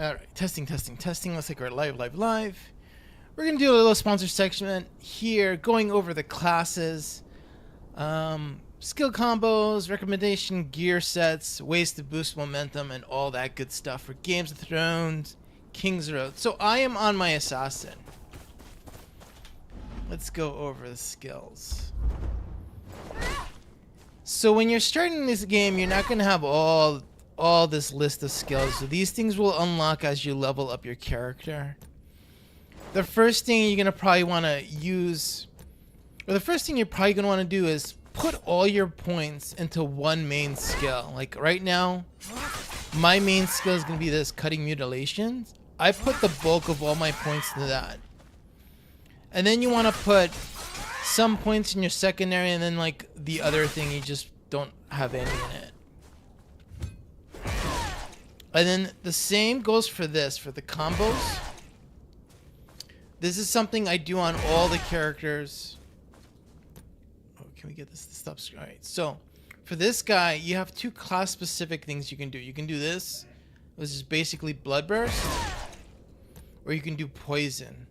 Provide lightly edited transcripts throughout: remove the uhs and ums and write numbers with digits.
Alright, testing. Looks like we're live. We're going to do a little sponsor section here, going over the classes, skill combos, recommendation gear sets, ways to boost momentum, and all that good stuff for Games of Thrones Kingsroad. So I am on my assassin. Let's go over the skills. So when you're starting this game, you're not going to have all this list of skills. So these things will unlock as you level up your character. The first thing you're going to probably want to use, or the first thing you're probably going to want to do is put all your points into one main skill. Like right now, my main skill is going to be this cutting mutilations. I put the bulk of all my points into that. And then you want to put some points in your secondary, and then like the other thing you just don't have any in it. And then the same goes for this, for the combos. This is something I do on all the characters. Oh, can we get this to stop? All right, so for this guy, you have two class-specific things you can do. You can do this, which is basically Bloodburst, or you can do Poison.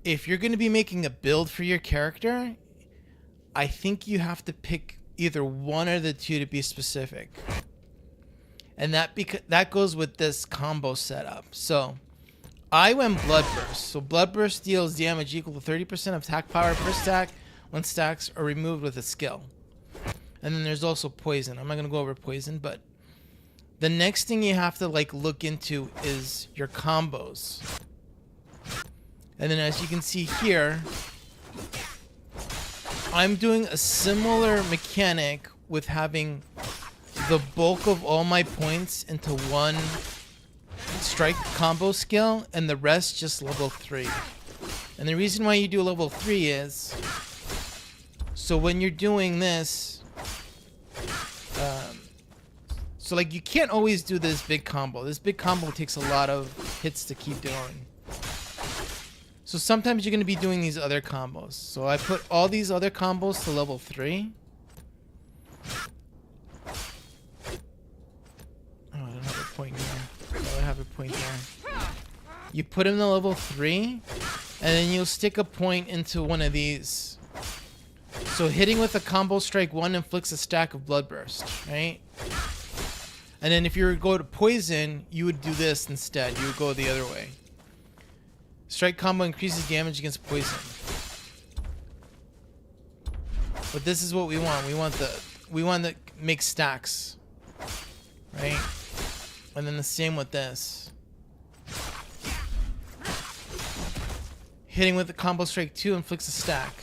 If you're going to be making a build for your character, I think you have to pick either one or the two to be specific. And that goes with this combo setup. So I went Bloodburst. So Bloodburst deals damage equal to 30% of attack power per stack when stacks are removed with a skill. And then there's also Poison. I'm not going to go over Poison, but the next thing you have to like look into is your combos. And then as you can see here, I'm doing a similar mechanic with having the bulk of all my points into one strike combo skill and the rest just level 3. And the reason why you do level 3 is so when you're doing this, so like you can't always do this big combo. This big combo takes a lot of hits to keep doing. So sometimes you're going to be doing these other combos. So I put all these other combos to level 3. Point here. Oh, I have a point there. You put him to level 3, and then you'll stick a point into one of these. So hitting with a combo strike 1 inflicts a stack of Bloodburst, right? And then if you were to go to Poison, you would do this instead. You would go the other way. Strike combo increases damage against Poison. But this is what we want. We want to make stacks, right? And then the same with this. Hitting with the combo strike 2 inflicts a stack.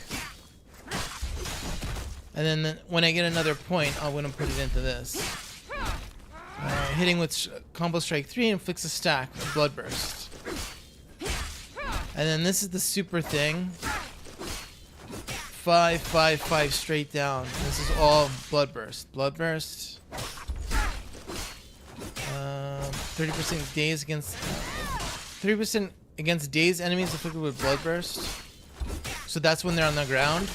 And then when I get another point, I'm going to put it into this. Hitting with combo strike 3 inflicts a stack of Bloodburst. And then this is the super thing. 5, 5, 5 straight down. This is all Bloodburst. Bloodburst. 30% days against 30% against dazed enemies afflicted with Bloodburst. So that's when they're on the ground.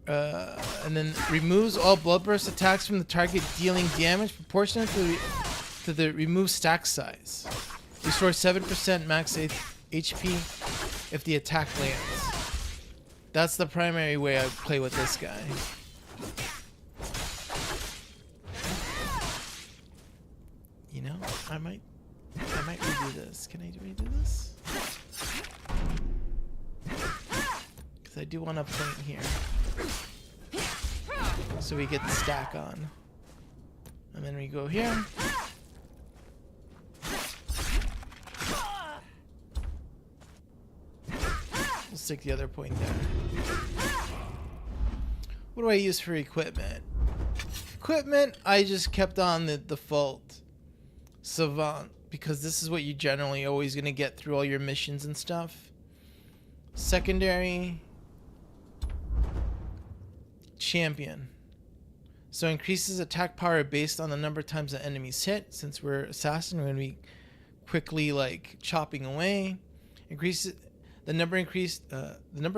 And then removes all Bloodburst attacks from the target, dealing damage proportionate to the removed stack size. Restores 7% max HP if the attack lands. That's the primary way I play with this guy. You know, I might redo this. Can I redo this? Because I do want to point here. So we get the stack on. And then we go here. We'll stick the other point there. What do I use for equipment? Equipment, I just kept on the default Savant, because this is what you generally always going to get through all your missions and stuff. Secondary, Champion. So increases attack power based on the number of times the enemies hit. Since we're assassin, we're going to be quickly like chopping away. Increases the number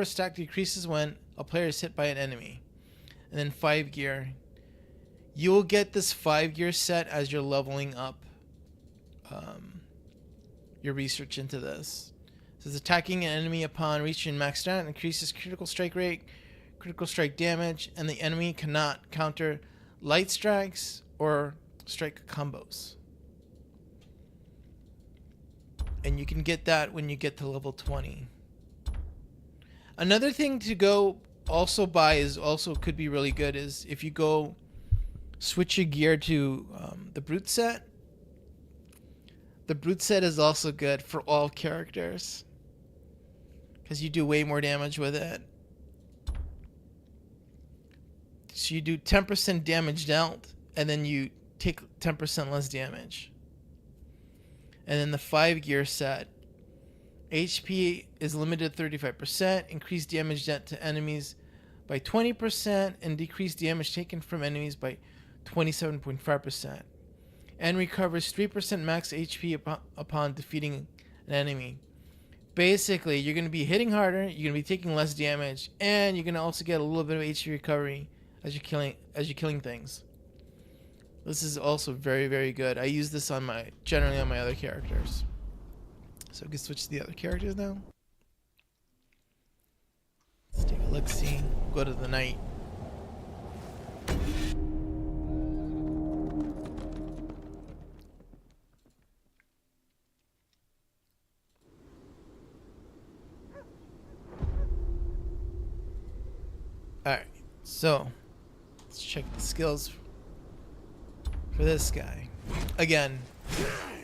of stack decreases when a player is hit by an enemy. And then 5 gear You will get this 5-gear set as you're leveling up your research into this. It says attacking an enemy upon reaching max stat increases critical strike rate, critical strike damage, and the enemy cannot counter light strikes or strike combos. And you can get that when you get to level 20. Another thing to go also buy is also could be really good is if you go switch your gear to the brute set. The brute set is also good for all characters because you do way more damage with it. So you do 10% damage dealt, and then you take 10% less damage. And then the 5-gear set, HP is limited to 35%, increased damage dealt to enemies by 20%, and decreased damage taken from enemies by 27.5%. And recovers 3% max HP upon defeating an enemy. Basically, you're going to be hitting harder, you're going to be taking less damage, and you're going to also get a little bit of HP recovery as you're killing things. This is also very, very good. I use this generally on my other characters. So we can switch to the other characters now. Let's take a look-see. Go to the knight. Alright, so let's check the skills for this guy. Again,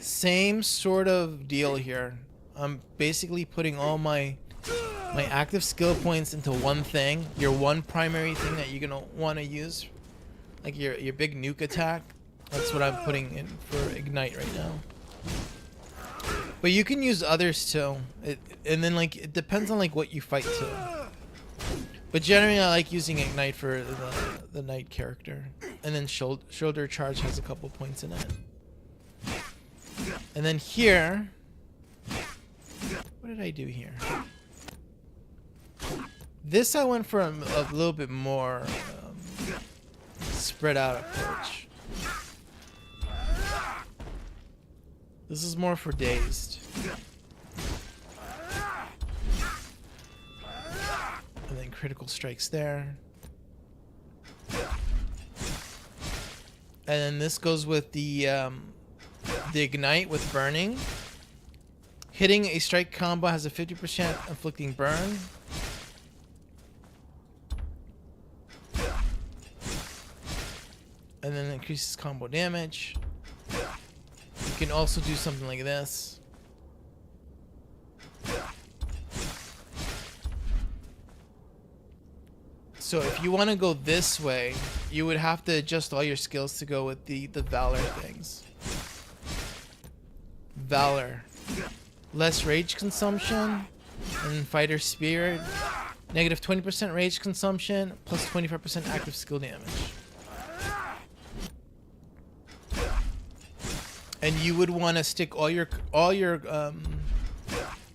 same sort of deal here. I'm basically putting all my active skill points into one thing. Your one primary thing that you're gonna want to use, like your big nuke attack. That's what I'm putting in for Ignite right now. But you can use others too. And then like it depends on like what you fight to. But generally, I like using Ignite for the Knight character. And then Shoulder Charge has a couple points in it. And then here... What did I do here? This I went for a little bit more spread out approach. This is more for Dazed. And then critical strikes there. And then this goes with the Ignite with Burning. Hitting a strike combo has a 50% inflicting burn. And then increases combo damage. You can also do something like this. So if you want to go this way, you would have to adjust all your skills to go with the Valor things. Valor. Less rage consumption. And Fighter Spirit. Negative 20% rage consumption. Plus 25% active skill damage. And you would want to stick all your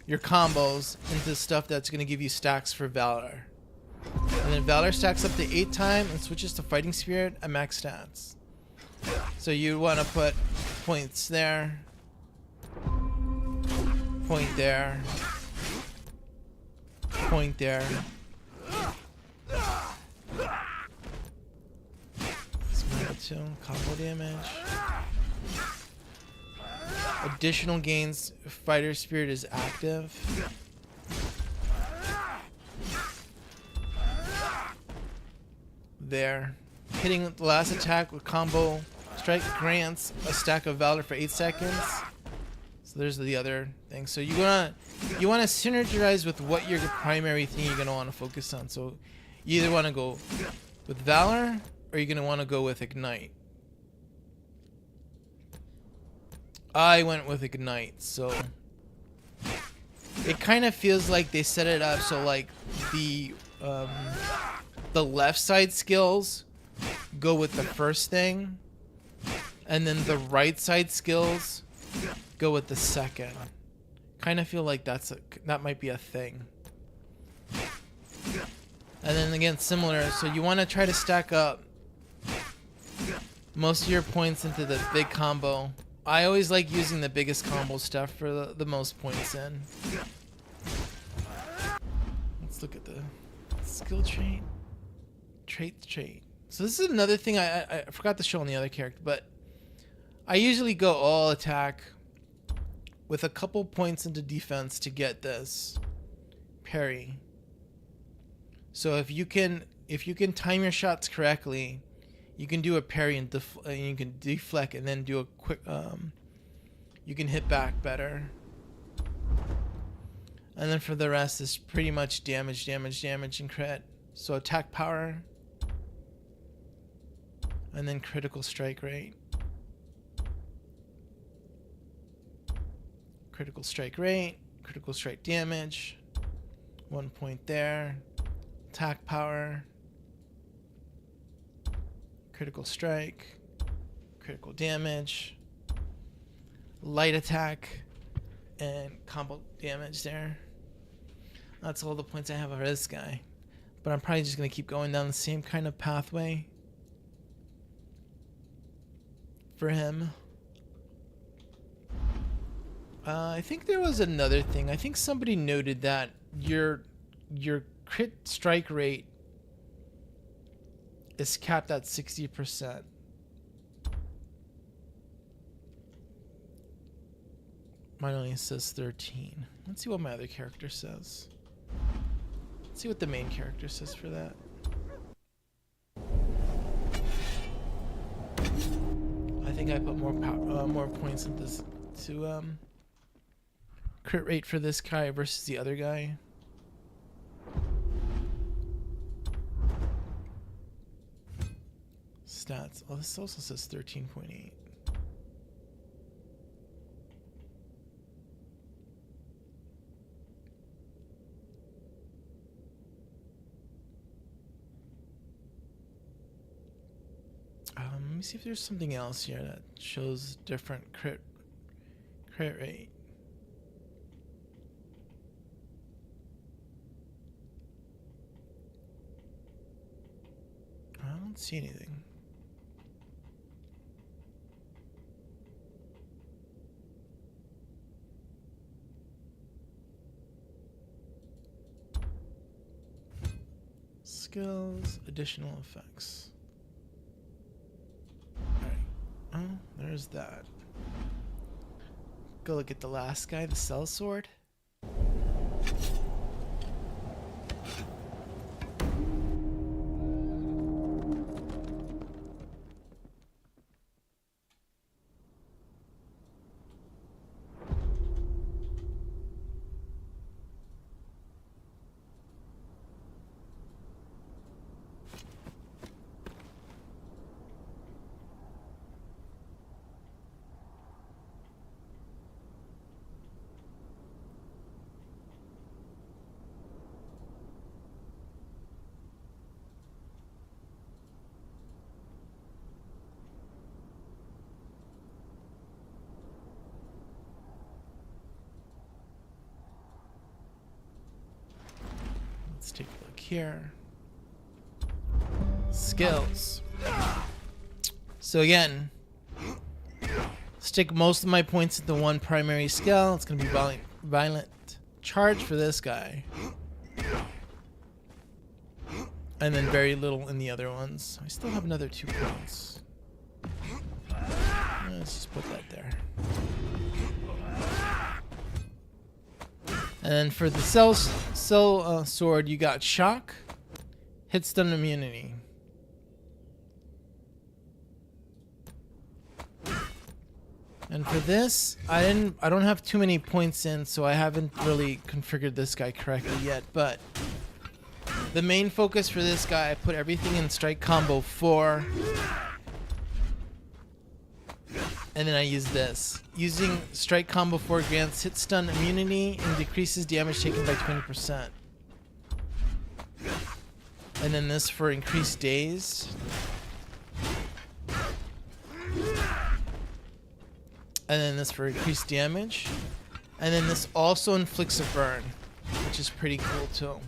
combos into stuff that's going to give you stacks for Valor. And then Valor stacks up to 8 times and switches to Fighting Spirit at max stats. So you want to put points there, point there, point there. So combo damage. Additional gains. Fighter Spirit is active. There. Hitting the last attack with combo strike grants a stack of Valor for 8 seconds. So there's the other thing. So you wanna synergize with what your primary thing you're gonna want to focus on. So you either want to go with Valor or you're gonna want to go with Ignite. I went with Ignite, so it kind of feels like they set it up so like the left side skills go with the first thing, and then the right side skills go with the second. Kind of feel like that might be a thing. And then again, similar. So you want to try to stack up most of your points into the big combo. I always like using the biggest combo stuff for the most points in. Let's look at the skill trait. Trait. So this is another thing I forgot to show on the other character, but I usually go all attack with a couple points into defense to get this parry. So if you can time your shots correctly, you can do a parry and you can deflect and then do a quick you can hit back better. And then for the rest it's pretty much damage and crit. So attack power and then critical strike rate. Critical strike rate, critical strike damage, 1 point there. Attack power, critical strike, critical damage, light attack, and combo damage there. That's all the points I have for this guy. But I'm probably just going to keep going down the same kind of pathway for him. I think there was another thing. I think somebody noted that your crit strike rate is capped at 60%. Mine only says 13. Let's see what my other character says. Let's see what the main character says for that. I think I put more points in this to crit rate for this guy versus the other guy. Stats. Oh, this also says 13.8. Let me see if there's something else here that shows different crit rate. I don't see anything. Skills, additional effects. Alright. Oh, there's that. Go look at the last guy, the Cell Sword. Let's take a look here. Skills. So again, stick most of my points into one primary skill. It's going to be violent charge for this guy. And then very little in the other ones. I still have another 2 points. Let's just put that there. And then for the cell sword, you got shock, hit stun immunity. And for this, I don't have too many points in, so I haven't really configured this guy correctly yet. But the main focus for this guy, I put everything in strike combo 4. And then I use this. Using strike combo 4 grants hit stun immunity and decreases damage taken by 20%. And then this for increased daze. And then this for increased damage. And then this also inflicts a burn, which is pretty cool too.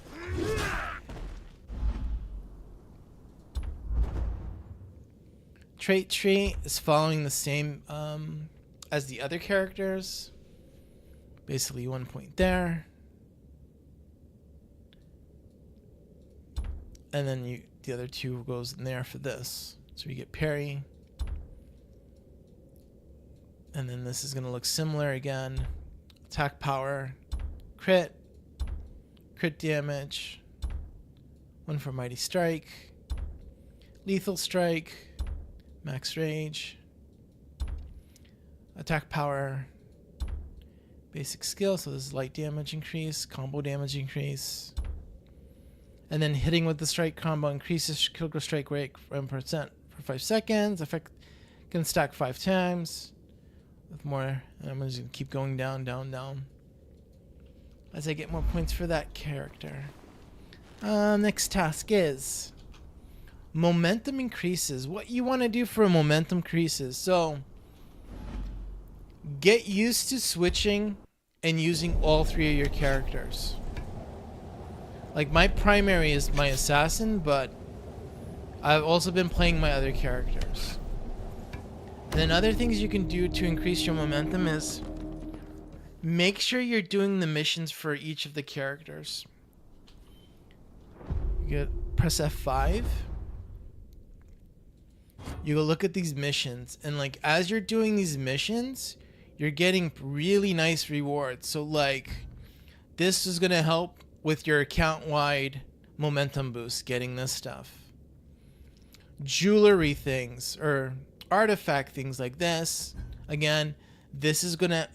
trait tree is following the same as the other characters. Basically 1 point there. And then the other 2 goes in there for this. So we get parry. And then this is going to look similar again. Attack power, crit damage, 1 for mighty strike, lethal strike, max rage, attack power, basic skill, so this is light damage increase, combo damage increase, and then hitting with the strike combo increases critical strike rate 1% for 5 seconds. Effect can stack 5 times with more, and I'm just gonna keep going down, down, down as I get more points for that character. Next task is momentum increases. What you want to do for a momentum increases, so get used to switching and using all 3 of your characters. Like my primary is my assassin, but I've also been playing my other characters. And then other things you can do to increase your momentum is make sure you're doing the missions for each of the characters. You press F5. You go look at these missions, and like as you're doing these missions, you're getting really nice rewards. So like this is gonna help with your account-wide momentum boost, getting this stuff. Jewelry things or artifact things like this, again, this is going to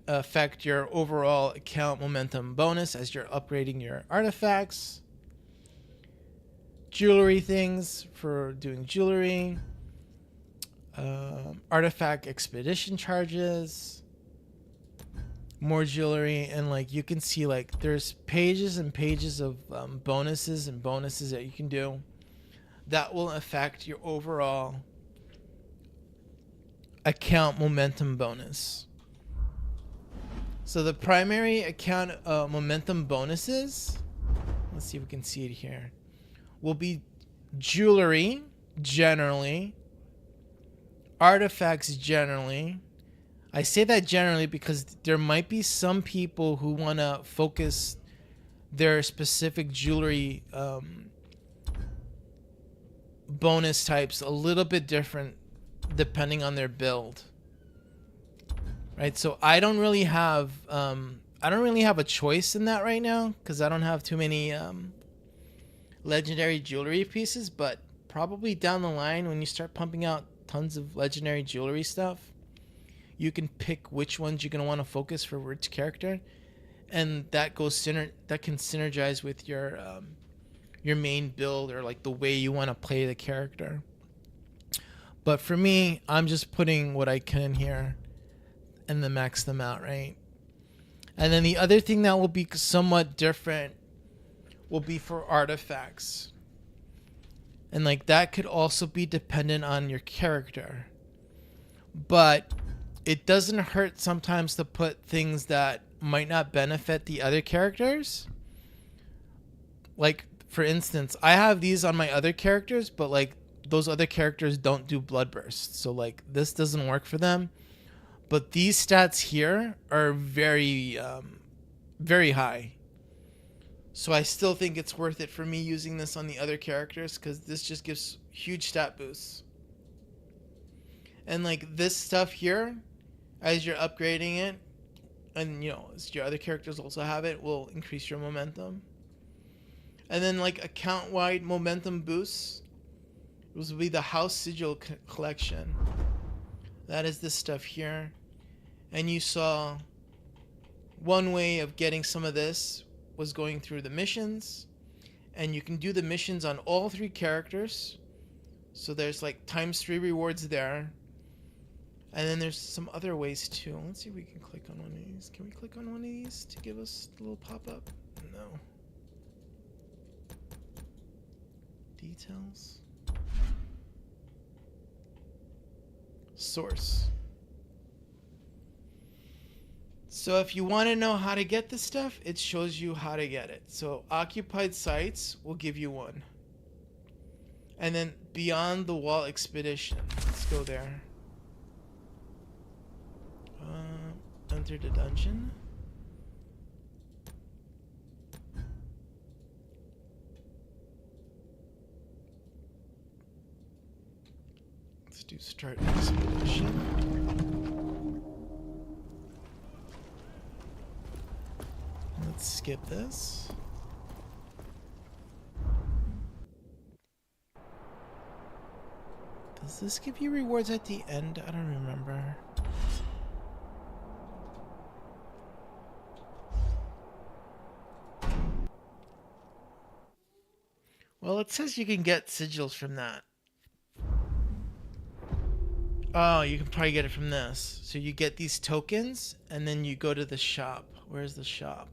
affect your overall account momentum bonus as you're upgrading your artifacts. Jewelry things for doing jewelry. Artifact expedition charges. More jewelry, and like you can see like there's pages and pages of bonuses and bonuses that you can do that will affect your overall account momentum bonus. So the primary account momentum bonuses, let's see if we can see it here, will be jewelry generally, artifacts generally. I say that generally because there might be some people who want to focus their specific jewelry bonus types a little bit different depending on their build, right? So I don't really have a choice in that right now because I don't have too many legendary jewelry pieces, but probably down the line when you start pumping out tons of legendary jewelry stuff, you can pick which ones you're going to want to focus for which character, and that can synergize with your main build or like the way you want to play the character. But for me, I'm just putting what I can here and then max them out, right? And then the other thing that will be somewhat different will be for artifacts. And like that could also be dependent on your character. But it doesn't hurt sometimes to put things that might not benefit the other characters. Like, for instance, I have these on my other characters, but like those other characters don't do blood bursts. So like this doesn't work for them. But these stats here are very, very high. So I still think it's worth it for me using this on the other characters because this just gives huge stat boosts. And like this stuff here, as you're upgrading it, and you know, as your other characters also have it, will increase your momentum. And then like account-wide momentum boosts, this will be the House Sigil collection. That is this stuff here. And you saw one way of getting some of this was going through the missions. And you can do the missions on all 3 characters. So there's like ×3 rewards there. And then there's some other ways too. Let's see if we can click on one of these. Can we click on one of these to give us a little pop-up? No. Details. Source. So if you want to know how to get this stuff, it shows you how to get it. So occupied sites will give you 1. And then beyond the wall expedition. Let's go there. Enter the dungeon. Let's do start expedition. Let's skip this. Does this give you rewards at the end? I don't remember. Well, it says you can get sigils from that. Oh, you can probably get it from this. So you get these tokens, and then you go to the shop. Where's the shop?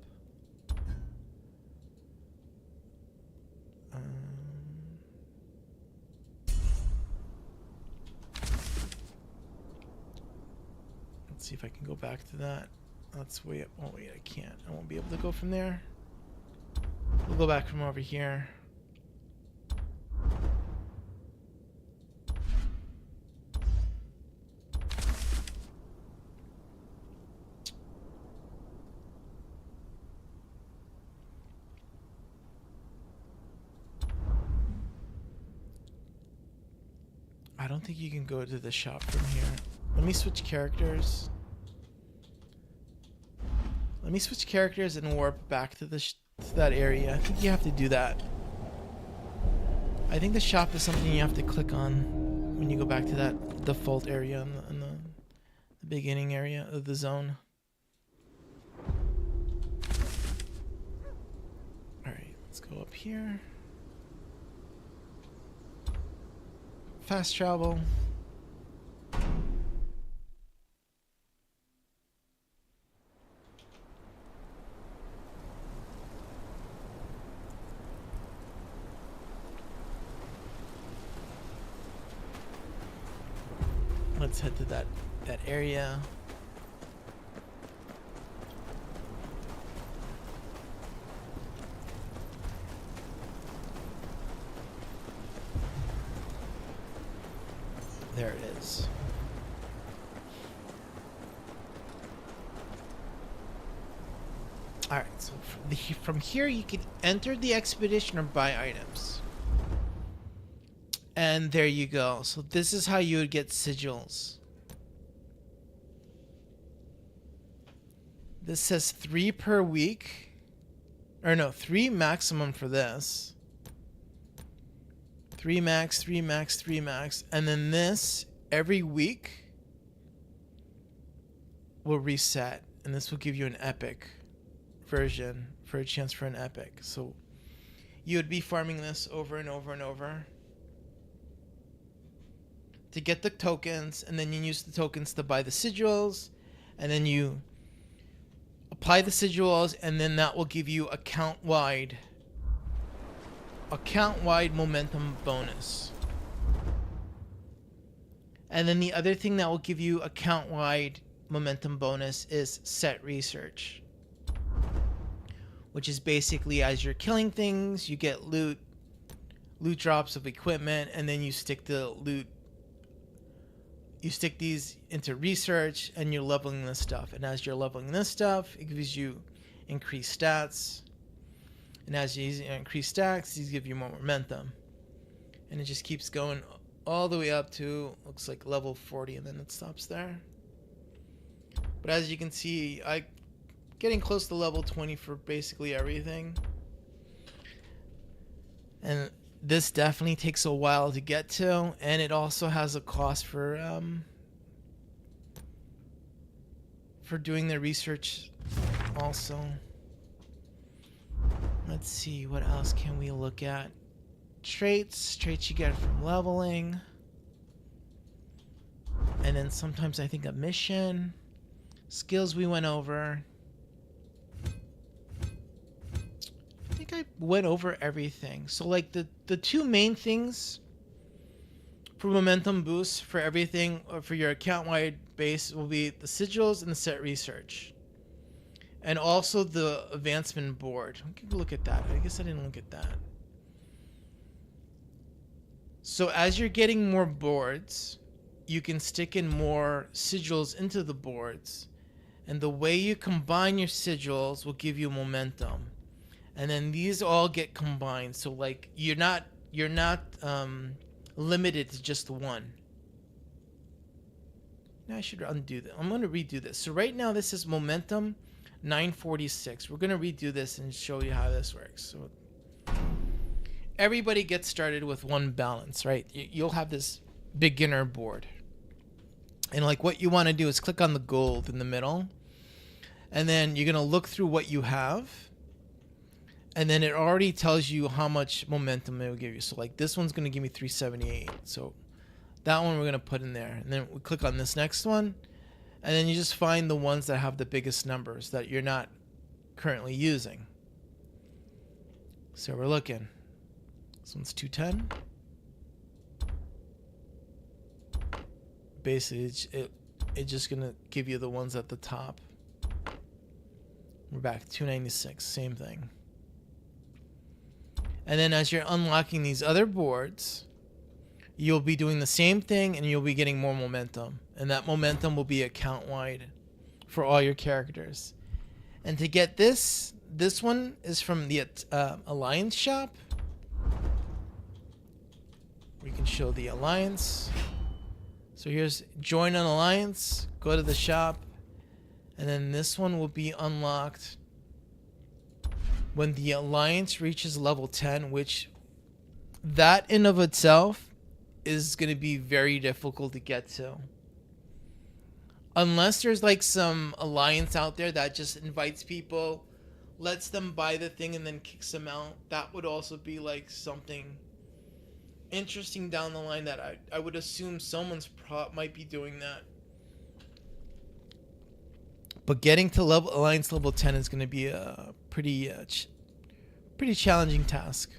Let's see if I can go back to that. Let's wait. Oh wait, I can't. I won't be able to go from there. We'll go back from over here. I don't think you can go to the shop from here. Let me switch characters. Let me switch characters and warp back to that area. I think you have to do that. I think the shop is something you have to click on when you go back to that default area in the beginning area of the zone. Alright, let's go up here. Fast travel. Let's head to that area. There it is. Alright, so from here you can enter the expedition or buy items. And there you go. So this is how you would get sigils. This says 3 per week. Or no, 3 maximum for this. 3 max, 3 max, 3 max. And then this, every week, will reset. And this will give you an epic version for a chance for an epic. So you would be farming this over and over and over to get the tokens, and then you use the tokens to buy the sigils, and then you apply the sigils, and then that will give you account-wide momentum bonus. And then the other thing that will give you account-wide momentum bonus is set research, which is basically as you're killing things, you get loot drops of equipment, and then you stick the loot. You stick these into research, and you're leveling this stuff. And as you're leveling this stuff, it gives you increased stats. And as you increase stats, these give you more momentum. And it just keeps going all the way up to, looks like level 40, and then it stops there. But as you can see, I'm getting close to level 20 for basically everything. And this definitely takes a while to get to, and it also has a cost for doing the research also. Let's see, what else can we look at? Traits you get from leveling. And then sometimes I think a mission. Skills we went over. I think I went over everything. So like the 2 main things for momentum boosts for everything, or for your account-wide base, will be the sigils and the set research. And also the advancement board. We can look at that. I guess I didn't look at that. So as you're getting more boards, you can stick in more sigils into the boards, and the way you combine your sigils will give you momentum, and then these all get combined. So like you're not limited to just one. Now I should undo that. I'm going to redo this. So right now this is momentum 946. We're going to redo this and show you how this works. So everybody gets started with one balance, right? You'll have this beginner board. And like what you want to do is click on the gold in the middle. And then you're going to look through what you have. And then it already tells you how much momentum it will give you. So like this one's going to give me 378. So that one we're going to put in there. And then we click on this next one. And then you just find the ones that have the biggest numbers that you're not currently using. So we're looking. This one's 210. Basically, it's just going to give you the ones at the top. We're back 296, same thing. And then as you're unlocking these other boards, you'll be doing the same thing and you'll be getting more momentum. And that momentum will be account-wide for all your characters. And to get this one is from the Alliance shop. We can show the Alliance. So here's join an Alliance, go to the shop, and then this one will be unlocked when the Alliance reaches level 10, which that in of itself is going to be very difficult to get to. Unless there's like some Alliance out there that just invites people, lets them buy the thing and then kicks them out. That would also be like something interesting down the line that I would assume someone's might be doing that. But getting to Alliance level 10 is going to be a pretty challenging task.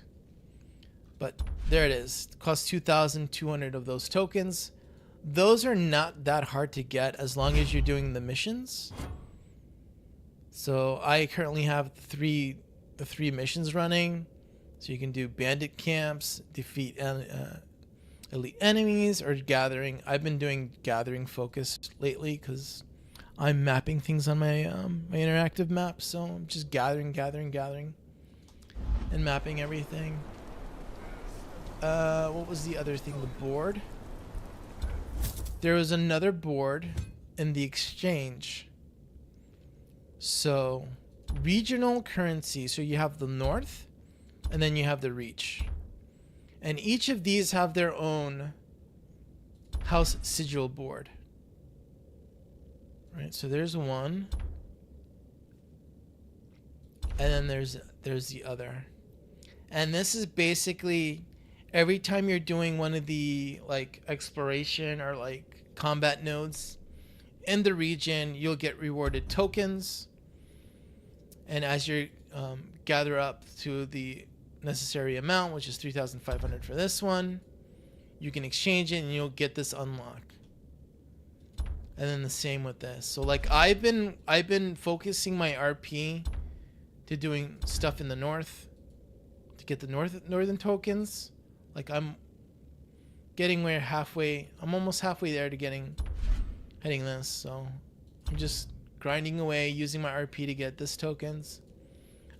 But there it is. It costs 2,200 of those tokens. Those are not that hard to get as long as you're doing the missions. So I currently have the three missions running. So you can do bandit camps, defeat elite enemies, or gathering. I've been doing gathering focused lately because I'm mapping things on my my interactive map. So I'm just gathering, and mapping everything. What was the other thing? The board. There was another board in the exchange. So regional currency. So you have the north. And then you have the reach. And each of these have their own house sigil board. Right, so there's one. And then there's the other. And this is basically every time you're doing one of the like exploration or like combat nodes in the region, you'll get rewarded tokens. And as you gather up to the necessary amount, which is 3,500 for this one, you can exchange it and you'll get this unlock. And then the same with this. So like I've been focusing my RP to doing stuff in the north to get the northern tokens. Like I'm almost halfway there to hitting this. So I'm just grinding away using my RP to get this tokens,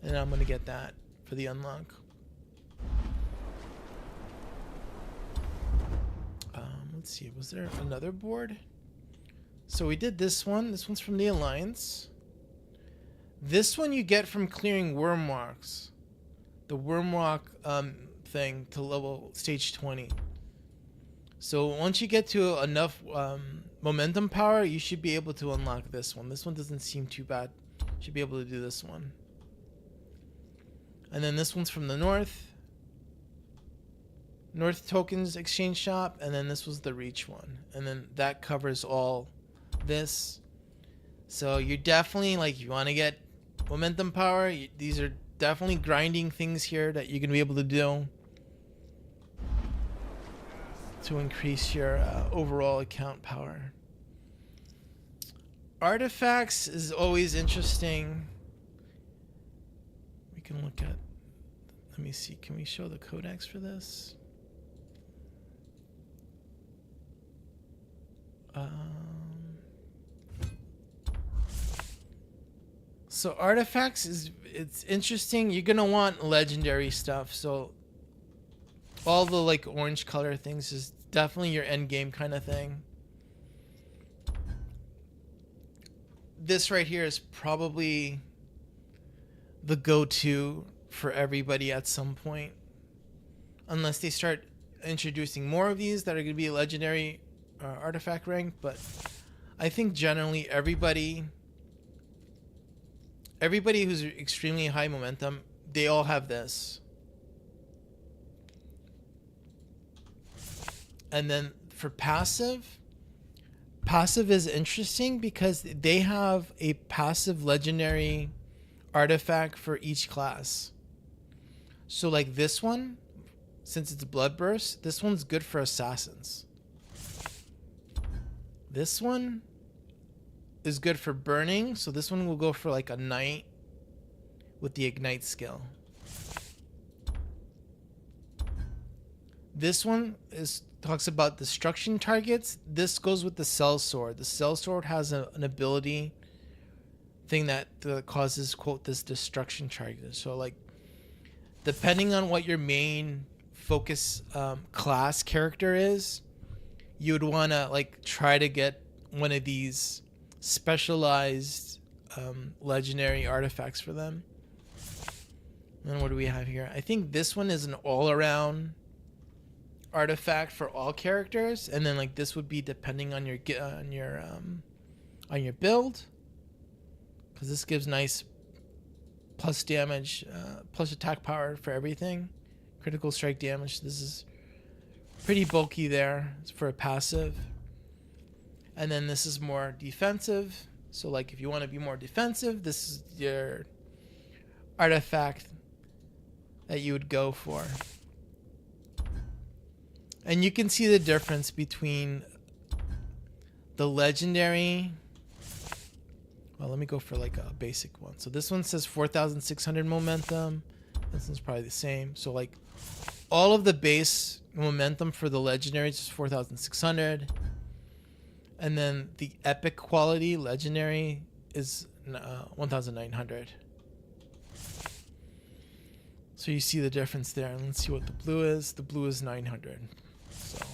and then I'm gonna get that for the unlock. Let's see, was there another board? So we did this one. This one's from the Alliance. This one you get from clearing worm walks. The worm walk thing to level stage 20. So once you get to enough momentum power, you should be able to unlock this one. This one doesn't seem too bad. You should be able to do this one. And then this one's from the north. North Tokens Exchange Shop, and then this was the Reach one. And then that covers all this. So you're definitely, like, if you want to get momentum power, these are definitely grinding things here that you're going to be able to do to increase your overall account power. Artifacts is always interesting. We can look at, let me see, can we show the codex for this? So artifacts it's interesting. You're gonna want legendary stuff. So all the like orange color things is definitely your end game kind of thing. This right here is probably the go-to for everybody at some point, unless they start introducing more of these that are going to be legendary artifact rank. But I think generally everybody who's extremely high momentum, they all have this. And then for passive is interesting because they have a passive legendary artifact for each class. So like this one, since it's Bloodburst, this one's good for assassins. This one is good for burning, so this one will go for like a knight with the ignite skill. This one talks about destruction targets. This goes with the sellsword. The sellsword has an ability thing that causes, quote, this destruction target. So like depending on what your main focus class character is, you would want to like try to get one of these specialized legendary artifacts for them. And what do we have here? I think this one is an all-around artifact for all characters, and then like this would be depending on your build, because this gives nice plus damage, plus attack power for everything, critical strike damage. This is pretty bulky there. It's for a passive. And then this is more defensive. So like if you want to be more defensive, this is your artifact that you would go for. And you can see the difference between the legendary. Well, let me go for like a basic one. So this one says 4,600 momentum. This one's probably the same. So like all of the base momentum for the legendary is just 4,600. And then the epic quality legendary is 1,900. So you see the difference there. And let's see what the blue is. The blue is 900. So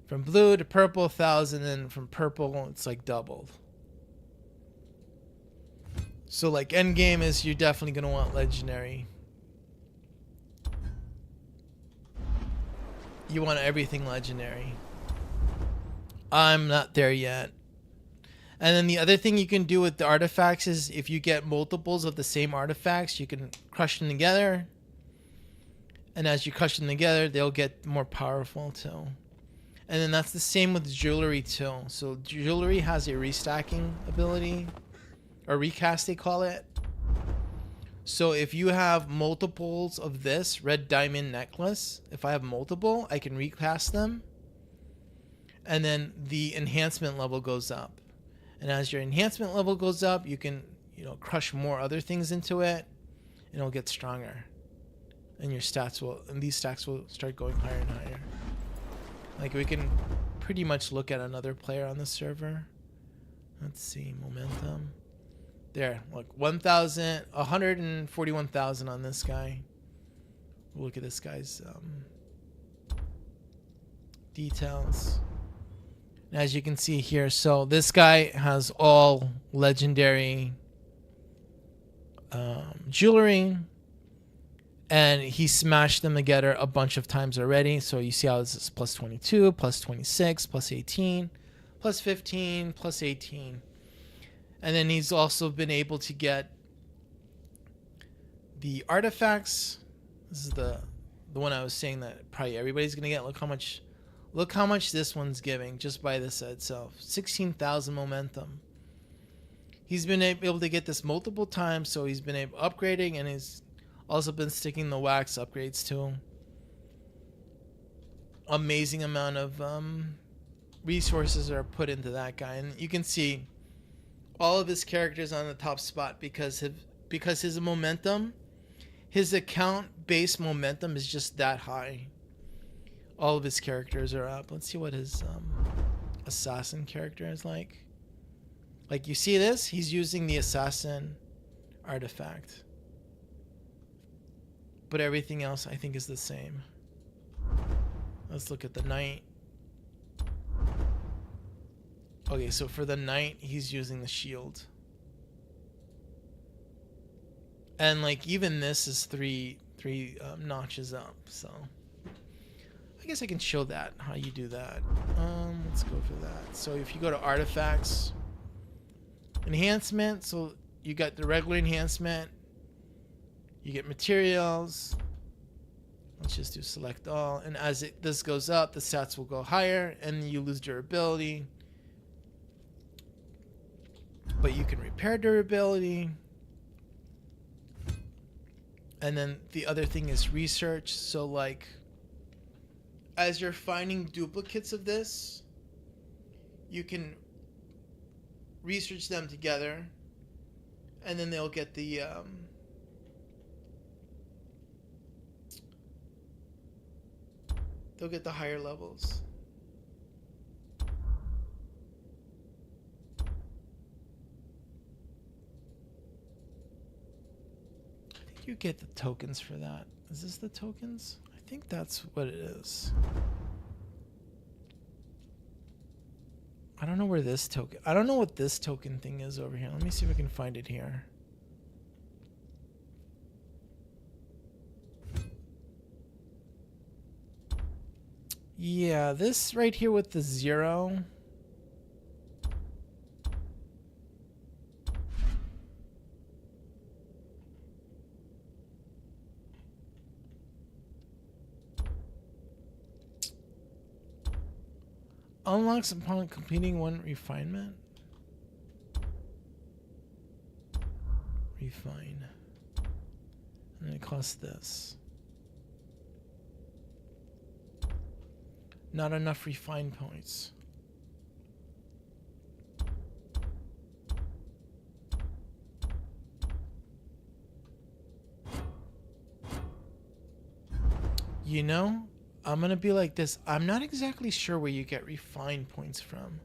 from blue to purple, 1,000, and from purple, it's like doubled. So like end game is you're definitely gonna want legendary. You want everything legendary. I'm not there yet. And then the other thing you can do with the artifacts is if you get multiples of the same artifacts, you can crush them together. And as you crush them together, they'll get more powerful too. And then that's the same with jewelry too. So jewelry has a restacking ability, or recast they call it. So if you have multiples of this red diamond necklace, if I have multiple, I can recast them. And then the enhancement level goes up. And as your enhancement level goes up, you can, crush more other things into it, and it'll get stronger. And your stats these stacks will start going higher and higher. Like we can pretty much look at another player on the server. Let's see, momentum. There, look, 141,000 on this guy. Look at this guy's details. And as you can see here, so this guy has all legendary jewelry, and he smashed them together a bunch of times already. So you see how this is plus 22, plus 26, plus 18, plus 15, plus 18. And then he's also been able to get the artifacts. This is the one I was saying that probably everybody's gonna get. Look how much this one's giving just by this itself. 16,000 momentum. He's been able to get this multiple times, so he's been upgrading, and he's also been sticking the wax upgrades too. Amazing amount of resources are put into that guy, and you can see all of his characters on the top spot because his momentum, his account base momentum is just that high. All of his characters are up. Let's see what his assassin character is like. Like, you see this? He's using the assassin artifact. But everything else I think is the same. Let's look at the knight. Okay, so for the knight, he's using the shield. And like, even this is three notches up, so I guess I can show that, how you do that. Let's go for that. So if you go to artifacts, enhancement, so you got the regular enhancement, you get materials. Let's just do select all, and as this goes up, the stats will go higher, and you lose durability. But you can repair durability. And then the other thing is research. So like, as you're finding duplicates of this, you can research them together, and then they'll get the higher levels. You get the tokens for that. Is this the tokens? I think that's what it is. I don't know where this token... I don't know what this token thing is over here. Let me see if I can find it here. Yeah, this right here with the 0... unlocks upon completing one refinement. Refine. And it costs this. Not enough refine points. You know, I'm gonna be like this. I'm not exactly sure where you get refined points from.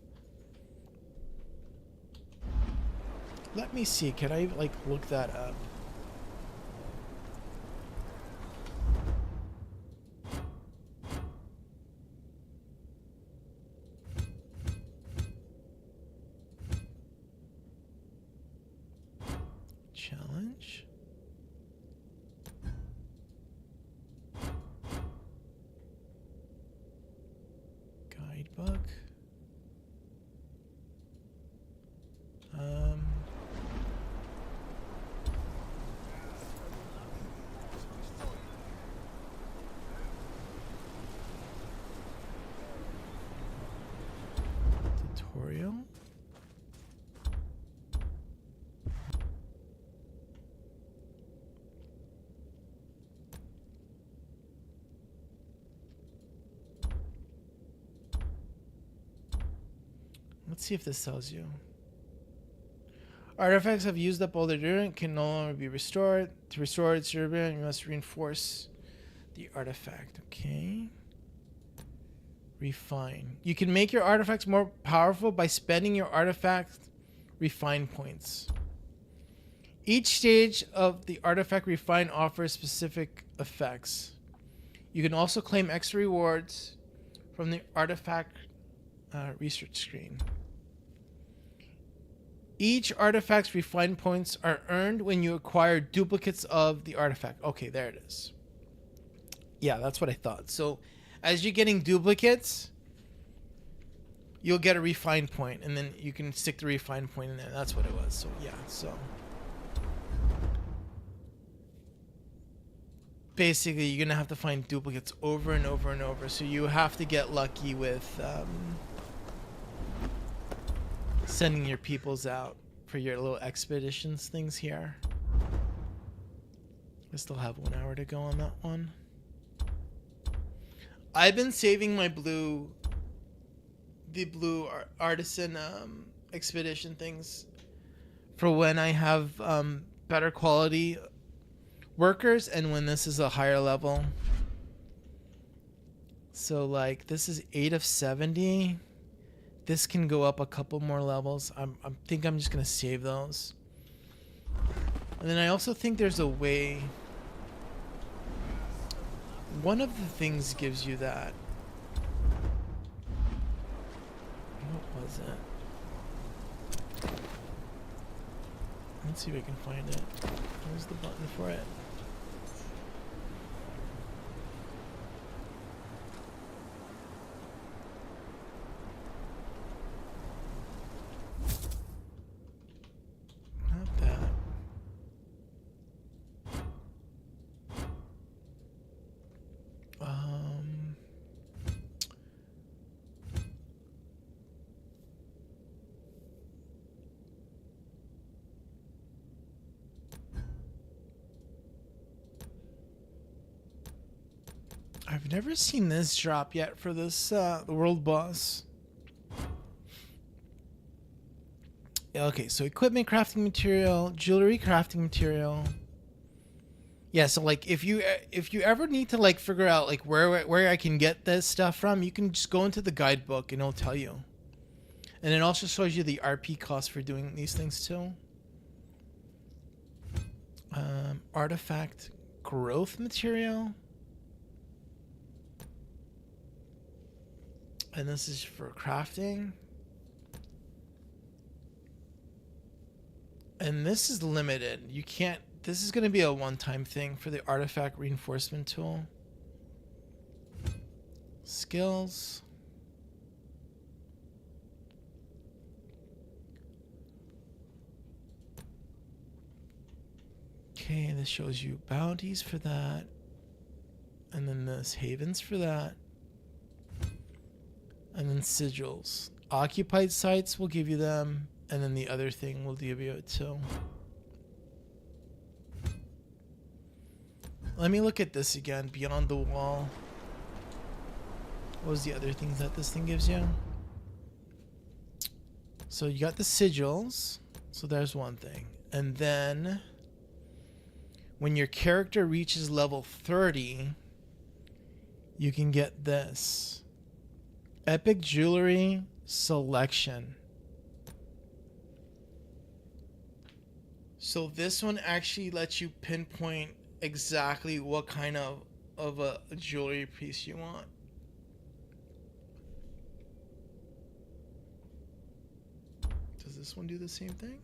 Let me see. Can I like look that up? Challenge. Guidebook. Tutorial. Let's see if this tells you. Artifacts have used up all their durant, can no longer be restored. To restore its durability, you must reinforce the artifact. Okay. Refine. You can make your artifacts more powerful by spending your artifact refine points. Each stage of the artifact refine offers specific effects. You can also claim extra rewards from the artifact research screen. Each artifact's refine points are earned when you acquire duplicates of the artifact. Okay, there it is. Yeah, that's what I thought. So as you're getting duplicates, you'll get a refine point, and then you can stick the refine point in there. That's what it was. So yeah, so basically you're gonna have to find duplicates over and over and over. So you have to get lucky with sending your peoples out for your little expeditions things here. I still have 1 hour to go on that one. I've been saving my the blue artisan expedition things for when I have better quality workers and when this is a higher level. So like this is 8 of 70. This can go up a couple more levels. I think I'm just gonna save those. And then I also think there's a way. One of the things gives you that. What was it? Let's see if I can find it. Where's the button for it? Not that. I've never seen this drop yet for this the world boss. Okay, so equipment crafting material, jewelry crafting material. Yeah, so like if you ever need to like figure out like where I can get this stuff from, you can just go into the guidebook and it'll tell you. And it also shows you the RP cost for doing these things too. Artifact growth material. And this is for crafting. And this is limited. You can't, this is going to be a one-time thing for the artifact reinforcement tool. Skills. Okay, this shows you bounties for that. And then this havens for that. And then sigils. Occupied sites will give you them. And then the other thing will give you it too. Let me look at this again. Beyond the wall. What was the other things that this thing gives you? So you got the sigils. So there's one thing. And then when your character reaches level 30, you can get this. Epic jewelry selection. So this one actually lets you pinpoint exactly what kind of a jewelry piece you want. Does this one do the same thing?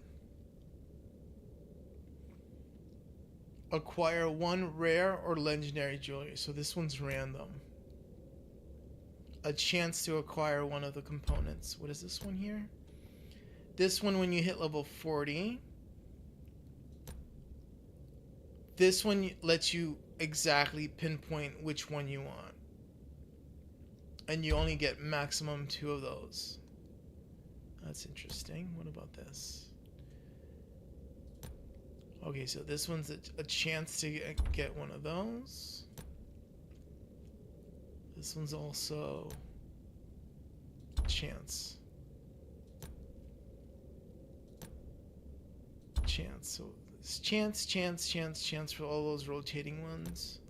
Acquire one rare or legendary jewelry. So this one's random. A chance to acquire one of the components. What is this one here? This one, when you hit level 40, this one lets you exactly pinpoint which one you want. And you only get maximum 2 of those. That's interesting. What about this? Okay, so this one's a chance to get one of those. This one's also chance. Chance. So it's chance, chance, chance, chance for all those rotating ones.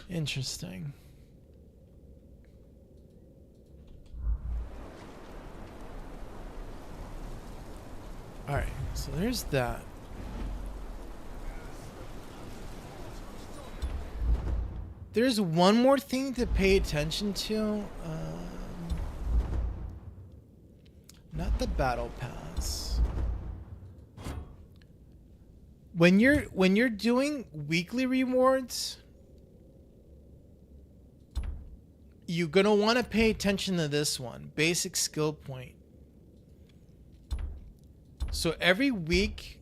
Interesting. Alright, so there's that. There's one more thing to pay attention to. Not the battle pass. When you're doing weekly rewards, you're gonna want to pay attention to this one, basic skill point. So every week,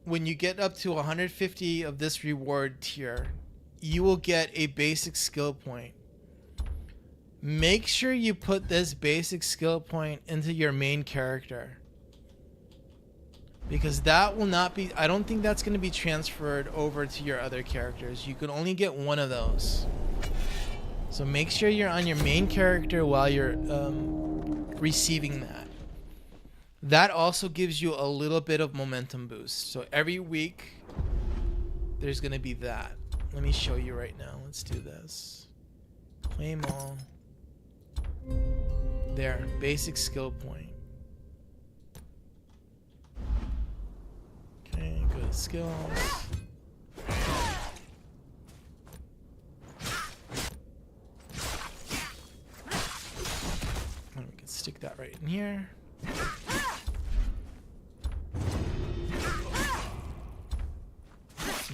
when you get up to 150 of this reward tier, you will get a basic skill point. Make sure you put this basic skill point into your main character. Because that will not be, I don't think that's going to be transferred over to your other characters. You can only get one of those. So make sure you're on your main character while you're receiving that. That also gives you a little bit of momentum boost. So every week, there's going to be that. Let me show you right now. Let's do this. Claim all. There, basic skill point. Okay, go to skills. And we can stick that right in here.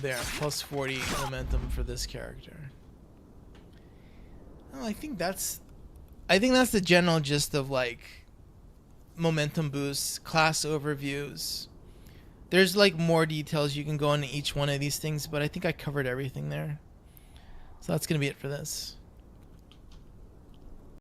There, plus 40 momentum for this character. Well, I think that's the general gist of like momentum boosts, class overviews. There's like more details you can go into each one of these things, but I think I covered everything there. So that's gonna be it for this.